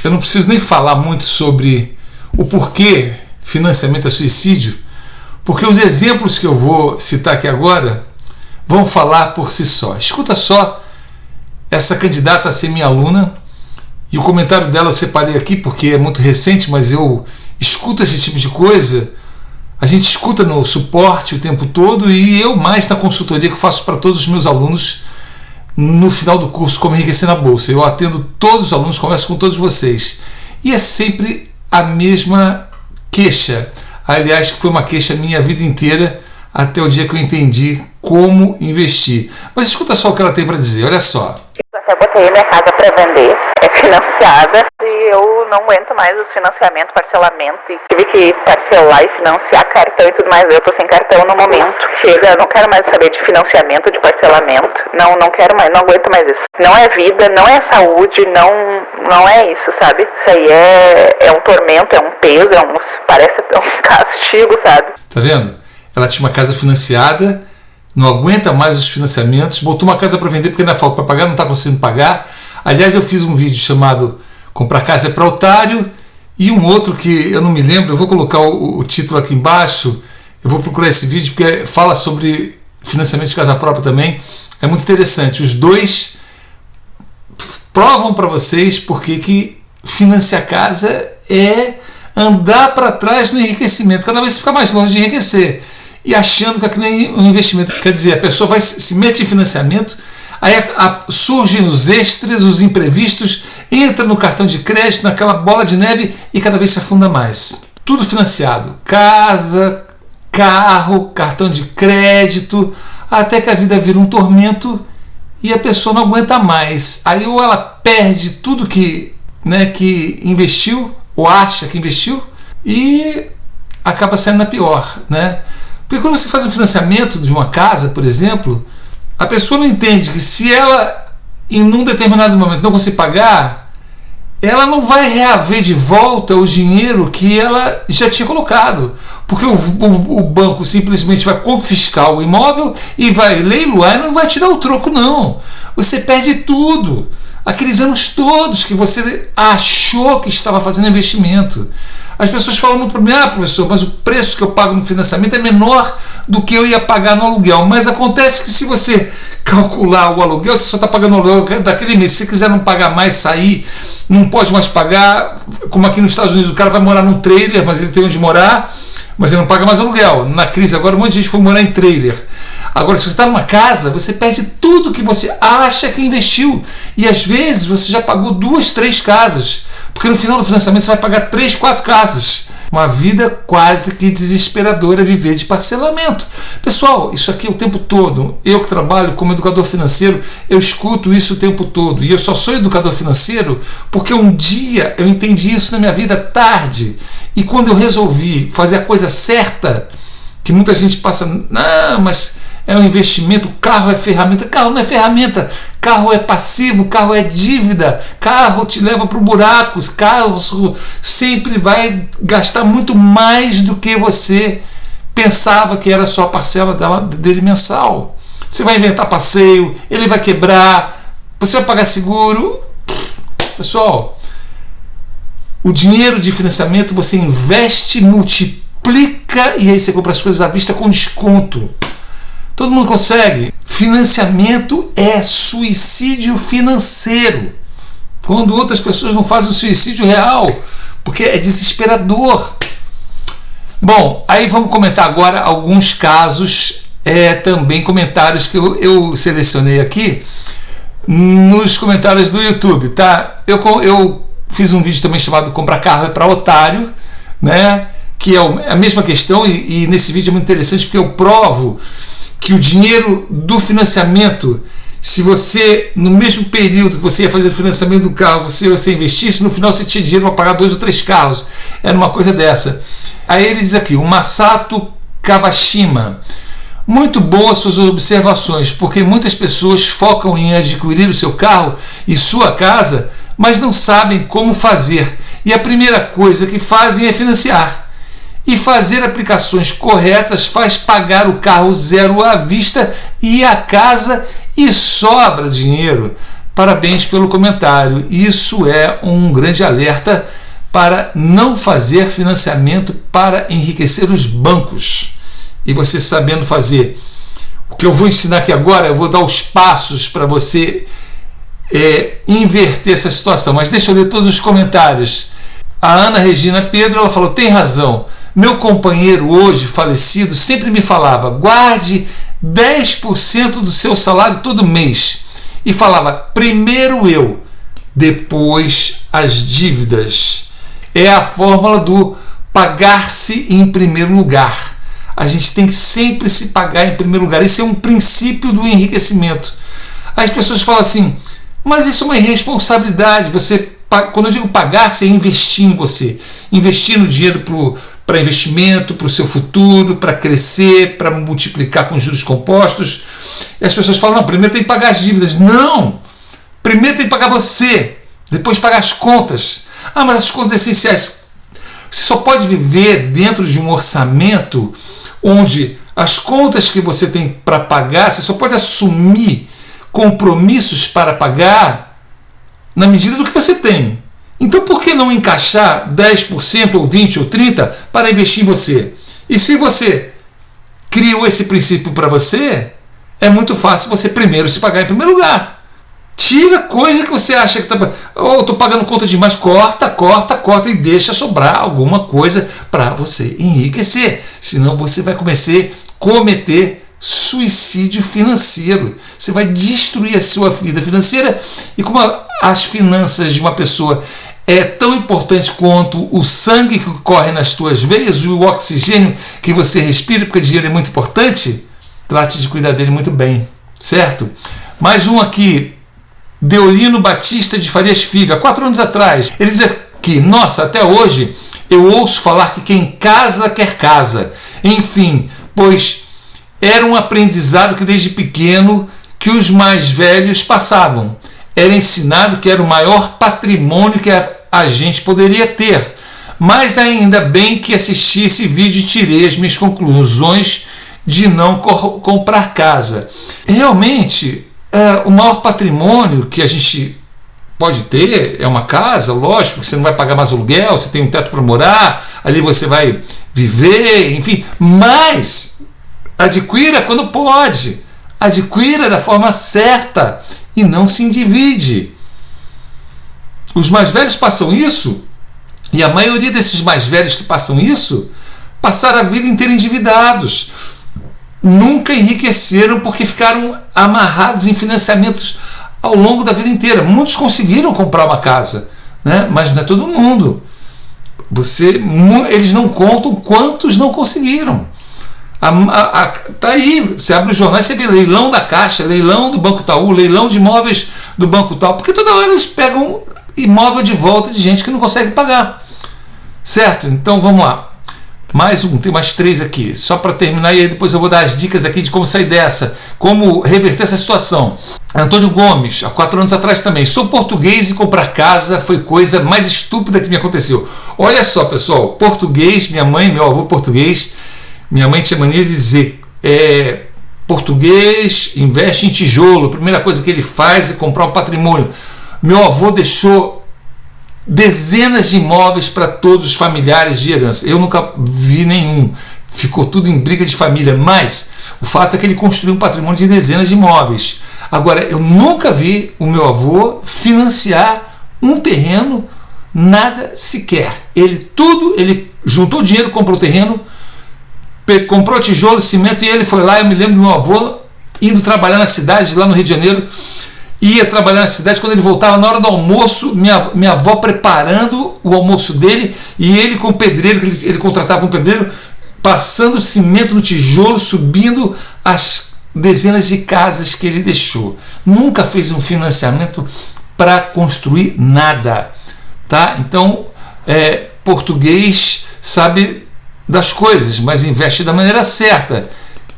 Eu não preciso nem falar muito sobre o porquê financiamento é suicídio, porque os exemplos que eu vou citar aqui agora vão falar por si só. Escuta só essa candidata a ser minha aluna, e o comentário dela eu separei aqui porque é muito recente, mas eu escuto esse tipo de coisa. A gente escuta no suporte o tempo todo, e eu mais na consultoria que eu faço para todos os meus alunos no final do curso Como Enriquecer na Bolsa. Eu atendo todos os alunos, converso com todos vocês, e é sempre a mesma queixa. Aliás, que foi uma queixa minha a vida inteira, até o dia que eu entendi como investir. Mas escuta só o que ela tem para dizer, olha só. Eu botei minha casa para vender, é financiada, e eu não aguento mais os financiamentos, parcelamento, e tive que parcelar e financiar cartão e tudo mais. Eu tô sem cartão no momento. Chega, não quero mais saber de financiamento, de parcelamento. Não quero mais, não aguento mais isso. Não é vida, não é saúde, não é isso, sabe? Isso aí é um tormento, é um peso, parece um castigo, sabe? Tá vendo? Ela tinha uma casa financiada, não aguenta mais os financiamentos, botou uma casa para vender porque ainda falta para pagar, não está conseguindo pagar. Aliás, eu fiz um vídeo chamado Comprar Casa é para Otário, e um outro que eu não me lembro, eu vou colocar o título aqui embaixo, eu vou procurar esse vídeo porque fala sobre financiamento de casa própria também, é muito interessante. Os dois provam para vocês porque que financiar casa é andar para trás no enriquecimento, cada vez você fica mais longe de enriquecer, e achando que aquilo é um investimento. Quer dizer, a pessoa se mete em financiamento, aí surgem os extras, os imprevistos, entra no cartão de crédito, naquela bola de neve, e cada vez se afunda mais. Tudo financiado, casa, carro, cartão de crédito, até que a vida vira um tormento e a pessoa não aguenta mais. Aí ou ela perde tudo que investiu, ou acha que investiu, e acaba saindo na pior, né? Porque quando você faz um financiamento de uma casa, por exemplo, a pessoa não entende que se ela, em um determinado momento, não conseguir pagar, ela não vai reaver de volta o dinheiro que ela já tinha colocado, porque o banco simplesmente vai confiscar o imóvel e vai leiloar e não vai te dar o troco, não. Você perde tudo, aqueles anos todos que você achou que estava fazendo investimento. As pessoas falam muito para mim: professor, mas o preço que eu pago no financiamento é menor do que eu ia pagar no aluguel. Mas acontece que se você calcular o aluguel, você só está pagando o aluguel daquele mês. Se você quiser não pagar mais, sair, não pode mais pagar. Como aqui nos Estados Unidos, o cara vai morar num trailer, mas ele tem onde morar, mas ele não paga mais aluguel. Na crise agora, um monte de gente foi morar em trailer. Agora, se você está numa casa, você perde tudo que você acha que investiu. E às vezes você já pagou 2, 3 casas. Porque no final do financiamento você vai pagar 3, 4 casas. Uma vida quase que desesperadora viver de parcelamento. Pessoal, isso aqui é o tempo todo. Eu que trabalho como educador financeiro, eu escuto isso o tempo todo. E eu só sou educador financeiro porque um dia eu entendi isso na minha vida tarde. E quando eu resolvi fazer a coisa certa, que muita gente passa, não, mas é um investimento, carro é ferramenta. Carro não é ferramenta, carro é passivo, carro é dívida, carro te leva para o buraco, carro sempre vai gastar muito mais do que você pensava que era só a parcela dele mensal. Você vai inventar passeio, ele vai quebrar, você vai pagar seguro. Pessoal, o dinheiro de financiamento você investe, multiplica, e aí você compra as coisas à vista com desconto. Todo mundo consegue. Financiamento é suicídio financeiro. Quando outras pessoas não fazem o suicídio real, porque é desesperador. Bom, aí vamos comentar agora alguns casos, também comentários que eu selecionei aqui nos comentários do YouTube, tá? Eu fiz um vídeo também chamado Comprar Carro é para Otário, né? Que é a mesma questão, e nesse vídeo é muito interessante porque eu provo que o dinheiro do financiamento, se você, no mesmo período que você ia fazer o financiamento do carro, você investisse, no final você tinha dinheiro para pagar 2 ou 3 carros. Era uma coisa dessa. Aí ele diz aqui, o Masato Kawashima: muito boas suas observações, porque muitas pessoas focam em adquirir o seu carro e sua casa, mas não sabem como fazer. E a primeira coisa que fazem é financiar. E fazer aplicações corretas faz pagar o carro zero à vista e a casa, e sobra dinheiro. Parabéns pelo comentário. Isso é um grande alerta para não fazer financiamento para enriquecer os bancos. E você sabendo fazer o que eu vou ensinar aqui agora, eu vou dar os passos para você inverter essa situação. Mas deixa eu ler todos os comentários. A Ana Regina Pedro, ela falou: tem razão, meu companheiro hoje falecido sempre me falava, guarde 10% do seu salário todo mês, e falava, primeiro eu, depois as dívidas. É a fórmula do pagar-se em primeiro lugar. A gente tem que sempre se pagar em primeiro lugar. Esse é um princípio do enriquecimento. As pessoas falam assim, mas isso é uma irresponsabilidade. Quando eu digo pagar-se, é investir em você. Investir no dinheiro para investimento, para o seu futuro, para crescer, para multiplicar com juros compostos. E as pessoas falam, não, primeiro tem que pagar as dívidas. Não! Primeiro tem que pagar você, depois pagar as contas. Ah, mas as contas essenciais. Você só pode viver dentro de um orçamento onde as contas que você tem para pagar, você só pode assumir compromissos para pagar na medida do que você tem. Então, por que não encaixar 10% ou 20% ou 30% para investir em você? E se você criou esse princípio para você, é muito fácil você primeiro se pagar em primeiro lugar. Tira coisa que você acha que está... eu estou pagando conta demais. Corta e deixa sobrar alguma coisa para você enriquecer. Senão você vai cometer suicídio financeiro. Você vai destruir a sua vida financeira. E como as finanças de uma pessoa é tão importante quanto o sangue que corre nas tuas veias e o oxigênio que você respira, porque o dinheiro é muito importante, trate de cuidar dele muito bem, certo? Mais um aqui, Deolino Batista de Farias Figa, 4 anos atrás, ele diz que, nossa, até hoje eu ouço falar que quem casa quer casa. Enfim, pois era um aprendizado que desde pequeno que os mais velhos passavam. Era ensinado que era o maior patrimônio que a gente poderia ter. Mas ainda bem que assisti esse vídeo e tirei as minhas conclusões de não comprar casa. Realmente, o maior patrimônio que a gente pode ter é uma casa, lógico, você não vai pagar mais aluguel, você tem um teto para morar, ali você vai viver, enfim, mas adquira quando pode, adquira da forma certa e não se endivide. Os mais velhos passam isso, e a maioria desses mais velhos que passam isso, passaram a vida inteira endividados. Nunca enriqueceram porque ficaram amarrados em financiamentos ao longo da vida inteira. Muitos conseguiram comprar uma casa, né? Mas não é todo mundo. Eles não contam quantos não conseguiram. Tá aí, você abre os jornais, você vê leilão da Caixa, leilão do Banco Itaú, leilão de imóveis do Banco Itaú, porque toda hora eles pegam imóvel de volta de gente que não consegue pagar, certo? Então vamos lá. Mais um, tem mais 3 aqui, só para terminar, e aí depois eu vou dar as dicas aqui de como sair dessa, como reverter essa situação. Antônio Gomes, há 4 anos atrás também, sou português e comprar casa foi coisa mais estúpida que me aconteceu. Olha só, pessoal, português, minha mãe, meu avô português, minha mãe tinha mania de dizer, português investe em tijolo, a primeira coisa que ele faz é comprar um patrimônio. Meu avô deixou dezenas de imóveis para todos os familiares de herança. Eu nunca vi nenhum. Ficou tudo em briga de família. Mas o fato é que ele construiu um patrimônio de dezenas de imóveis. Agora, eu nunca vi o meu avô financiar um terreno, nada sequer. Ele juntou dinheiro, comprou o terreno, comprou tijolo, cimento, e ele foi lá. Eu me lembro do meu avô indo trabalhar na cidade, lá no Rio de Janeiro. Ia trabalhar na cidade, quando ele voltava na hora do almoço, minha avó preparando o almoço dele, e ele com o pedreiro, ele contratava um pedreiro, passando cimento no tijolo, subindo as dezenas de casas que ele deixou. Nunca fez um financiamento para construir nada, tá? Então, português sabe das coisas, mas investe da maneira certa.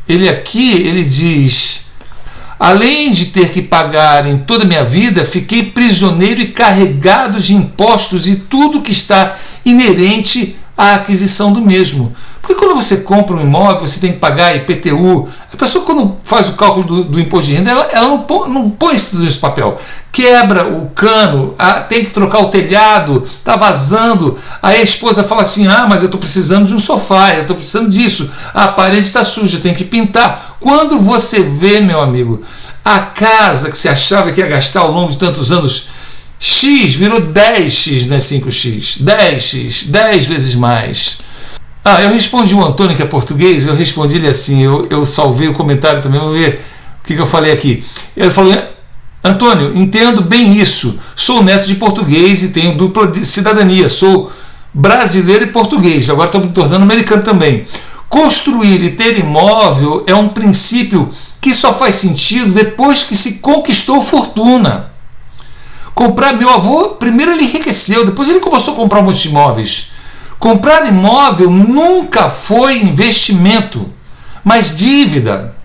Ele diz: além de ter que pagar em toda a minha vida, fiquei prisioneiro e carregado de impostos e tudo que está inerente a aquisição do mesmo. Porque quando você compra um imóvel, você tem que pagar IPTU. A pessoa, quando faz o cálculo do imposto de renda, ela não põe tudo nesse papel. Quebra o cano, tem que trocar o telhado, está vazando. Aí a esposa fala assim, mas eu estou precisando de um sofá, eu estou precisando disso. A parede está suja, tem que pintar. Quando você vê, meu amigo, a casa que você achava que ia gastar ao longo de tantos anos, X virou 10X, não é 5X, 10X, 10 vezes mais. Eu respondi o Antônio, que é português, eu respondi ele assim, eu salvei o comentário também, vamos ver o que eu falei aqui. Ele falou, Antônio, entendo bem isso, sou neto de português e tenho dupla de cidadania, sou brasileiro e português, agora estou me tornando americano também. Construir e ter imóvel é um princípio que só faz sentido depois que se conquistou fortuna. Meu avô, primeiro ele enriqueceu, depois ele começou a comprar um monte de imóveis. Comprar imóvel nunca foi investimento, mas dívida.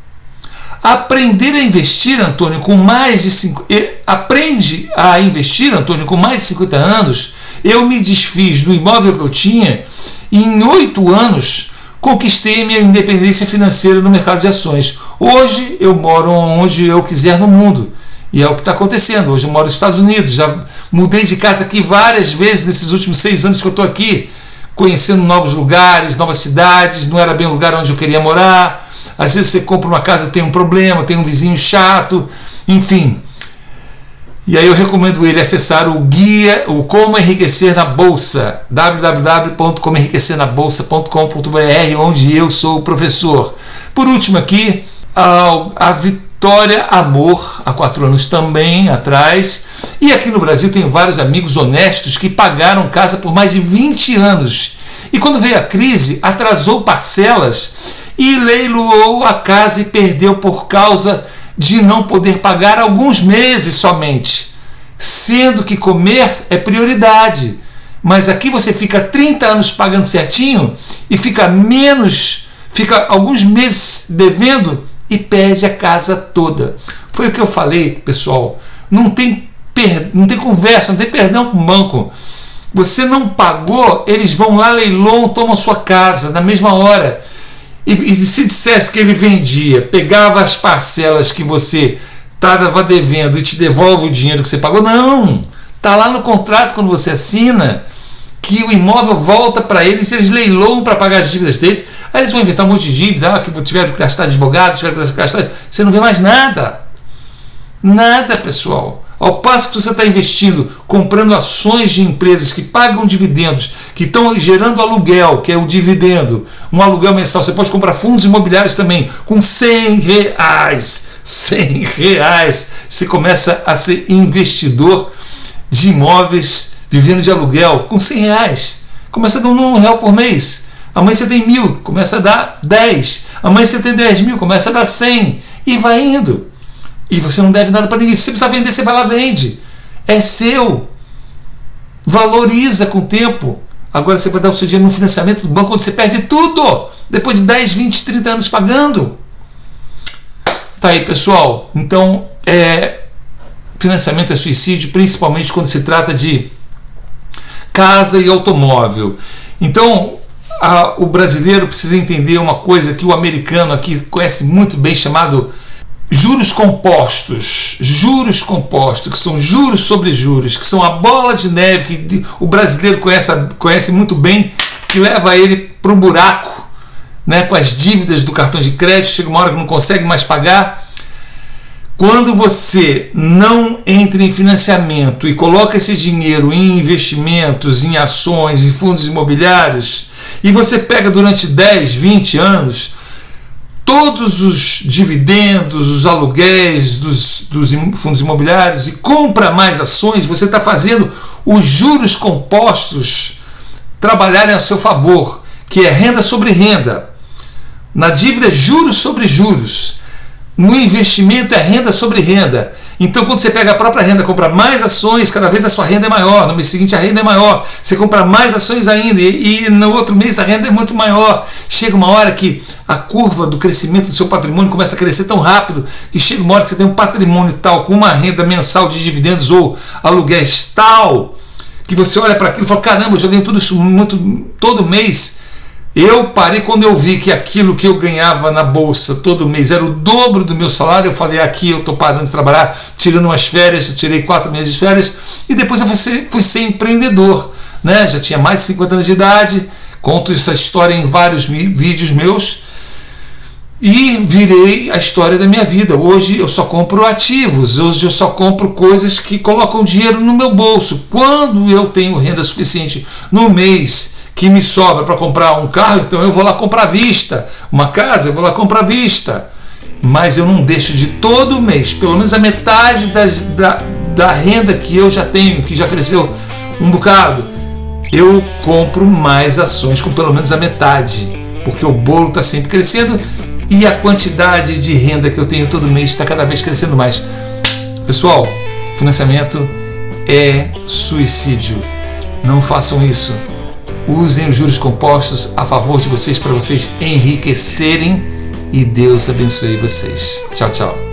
Aprender a investir, Antônio, com mais de 50 anos, eu me desfiz do imóvel que eu tinha e em 8 anos conquistei minha independência financeira no mercado de ações. Hoje eu moro onde eu quiser no mundo. E é o que está acontecendo. Hoje eu moro nos Estados Unidos, já mudei de casa aqui várias vezes nesses últimos 6 anos que eu estou aqui, conhecendo novos lugares, novas cidades, não era bem o lugar onde eu queria morar. Às vezes você compra uma casa, tem um problema, tem um vizinho chato, enfim. E aí eu recomendo ele acessar o guia, o Como Enriquecer na Bolsa, www.comoenriquecernabolsa.com.br, onde eu sou o professor. Por último aqui, a Vitória Amor, há 4 anos também atrás, e aqui no Brasil tem vários amigos honestos que pagaram casa por mais de 20 anos, e quando veio a crise, atrasou parcelas e leiloou a casa e perdeu por causa de não poder pagar alguns meses somente, sendo que comer é prioridade, mas aqui você fica 30 anos pagando certinho e fica alguns meses devendo e perde a casa toda. Foi o que eu falei, pessoal. Não tem conversa, não tem perdão com o banco. Você não pagou, eles vão lá, leiloam, tomam a sua casa na mesma hora. E se dissesse que ele vendia, pegava as parcelas que você estava devendo e te devolve o dinheiro que você pagou, não. Está lá no contrato, quando você assina, que o imóvel volta para eles, eles leiloam para pagar as dívidas deles. Aí eles vão inventar um monte de dívida, que tiveram que gastar de advogado, tiveram que gastar. Você não vê mais nada. Nada, pessoal. Ao passo que você está investindo, comprando ações de empresas que pagam dividendos, que estão gerando aluguel, que é o dividendo, um aluguel mensal. Você pode comprar fundos imobiliários também, com R$100. R$100. Você começa a ser investidor de imóveis, vivendo de aluguel, com R$100. Começa a dar R$1 por mês. Amanhã você tem 1.000, começa a dar 10. Amanhã você tem 10.000, começa a dar 100. E vai indo. E você não deve nada para ninguém. Se você precisar vender, você vai lá e vende. É seu. Valoriza com o tempo. Agora você vai dar o seu dinheiro no financiamento do banco, onde você perde tudo. Depois de 10, 20, 30 anos pagando. Tá aí, pessoal. Então, financiamento é suicídio, principalmente quando se trata de casa e automóvel. Então, o brasileiro precisa entender uma coisa que o americano aqui conhece muito bem, chamado juros compostos. Juros compostos, que são juros sobre juros, que são a bola de neve que o brasileiro conhece muito bem, que leva ele para o buraco, né, com as dívidas do cartão de crédito. Chega uma hora que não consegue mais pagar. Quando você não entra em financiamento e coloca esse dinheiro em investimentos, em ações, em fundos imobiliários, e você pega durante 10, 20 anos todos os dividendos, os aluguéis dos fundos imobiliários e compra mais ações, você está fazendo os juros compostos trabalharem a seu favor, que é renda sobre renda. Na dívida é juros sobre juros. No investimento é renda sobre renda. Então, quando você pega a própria renda, compra mais ações, cada vez a sua renda é maior. No mês seguinte a renda é maior. Você compra mais ações ainda e no outro mês a renda é muito maior. Chega uma hora que a curva do crescimento do seu patrimônio começa a crescer tão rápido que chega uma hora que você tem um patrimônio tal, com uma renda mensal de dividendos ou aluguéis tal, que você olha para aquilo e fala, caramba, eu já ganho tudo isso todo mês. Eu parei quando eu vi que aquilo que eu ganhava na bolsa todo mês era o dobro do meu salário. Eu falei, aqui eu estou parando de trabalhar, tirando umas férias, eu tirei 4 meses de férias, e depois eu fui ser empreendedor, né? Já tinha mais de 50 anos de idade, conto essa história em vários vídeos meus, e virei a história da minha vida. Hoje eu só compro ativos, hoje eu só compro coisas que colocam dinheiro no meu bolso. Quando eu tenho renda suficiente no mês que me sobra para comprar um carro, então eu vou lá comprar à vista. Uma casa, eu vou lá comprar à vista. Mas eu não deixo de todo mês, pelo menos a metade da renda que eu já tenho, que já cresceu um bocado, eu compro mais ações com pelo menos a metade, porque o bolo está sempre crescendo e a quantidade de renda que eu tenho todo mês está cada vez crescendo mais. Pessoal, financiamento é suicídio. Não façam isso. Usem os juros compostos a favor de vocês, para vocês enriquecerem, e Deus abençoe vocês. Tchau, tchau.